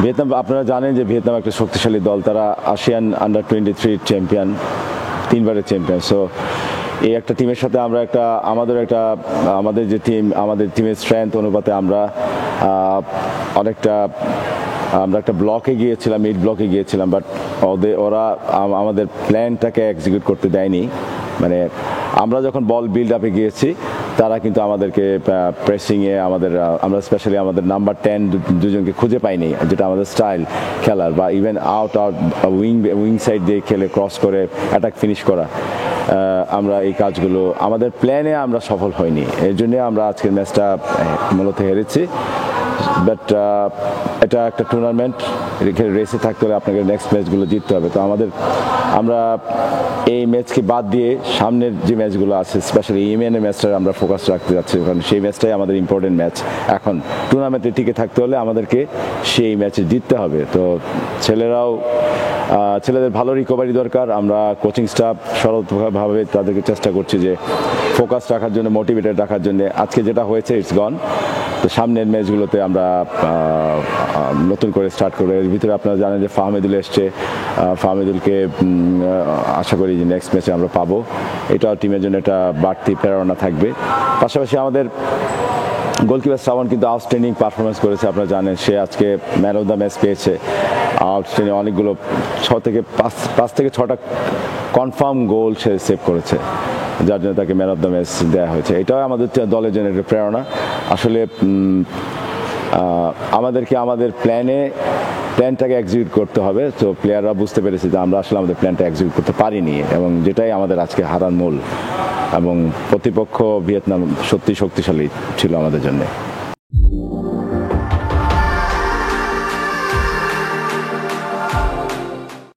Vietnam, আপনারা জানেন যে ভিয়েতনাম একটা শক্তিশালী দল, তারা আসিয়ান আন্ডার-23 চ্যাম্পিয়ন, 3বারের চ্যাম্পিয়ন। সো এই একটা টিমের সাথে আমরা আমাদের যে টিম, আমাদের টিমের স্ট্রেংথ অনুপাতে আমরা একটা ব্লকে গিয়েছিলাম, মিড ব্লকে গিয়েছিলাম, বাট ওরা আমাদের প্ল্যানটাকে এক্সিকিউট করতে দেয়নি। মানে আমরা যখন বল বিল্ড আপে গিয়েছি, তারা কিন্তু আমাদেরকে প্রেসিংয়ে আমরা স্পেশালি আমাদের নাম্বার 10 দুজনকে খুঁজে পাইনি, যেটা আমাদের স্টাইল খেলার, বা ইভেন আউট উইং সাইড দিয়ে খেলে ক্রস করে অ্যাটাক ফিনিশ করা। আমরা এই কাজগুলো আমাদের প্ল্যানে আমরা সফল হইনি, এই জন্য আমরা আজকের ম্যাচটা মূলত হেরেছি। বাট এটা একটা টুর্নামেন্ট, রেসে থাকতে হলে আপনাকে নেক্সট ম্যাচগুলো জিততে হবে। তো আমরা এই ম্যাচকে বাদ দিয়ে সামনের যে ম্যাচগুলো আছে, স্পেশালি ইএমএনের ম্যাচটা আমরা ফোকাস রাখতে যাচ্ছি, কারণ সেই ম্যাচটাই আমাদের ইম্পর্টেন্ট ম্যাচ। এখন টুর্নামেন্টে টিকে থাকতে হলে আমাদেরকে সেই ম্যাচে জিততে হবে। তো ছেলেদের ভালো রিকভারি দরকার। আমরা কোচিং স্টাফ সরলভাবে তাদেরকে চেষ্টা করছি যে ফোকাস রাখার জন্য, মোটিভেটেড রাখার জন্য। আজকে যেটা হয়েছে, ইটস গন। তো সামনের ম্যাচগুলোতে আমরা নতুন করে স্টার্ট করবো। এর ভিতরে আপনারা জানেন যে ফাহমিদুল এসছে, ফাহমিদুলকে আশা করি যে নেক্সট ম্যাচে আমরা পাবো। এটাও টিমের জন্য একটা বাড়তি প্রেরণা থাকবে। পাশাপাশি আমাদের গোলকিপার শ্রাবণ কিন্তু আউটস্ট্যান্ডিং পারফরমেন্স করেছে, আপনারা জানেন। সে আজকে ম্যান অফ দ্য ম্যাচ পেয়েছে। আউটস্ট্যান্ডিং অনেকগুলো 5 থেকে 6টা কনফার্ম গোল সে সেভ করেছে, যার জন্য তাকে ম্যান অফ দ্য ম্যাচ দেওয়া হয়েছে। এটাও আমাদের দলের জন্য একটা প্রেরণা। আসলে আমাদেরকে আমাদের প্ল্যানটাকে এক্সিকিউট করতে হবে। তো প্লেয়াররা বুঝতে পেরেছে যে আমরা আসলে আমাদের প্ল্যানটা এক্সিকিউট করতে পারিনি, এবং যেটাই আমাদের আজকে হারার মূল। এবং প্রতিপক্ষ ভিয়েতনাম সত্যি শক্তিশালী ছিল আমাদের জন্য।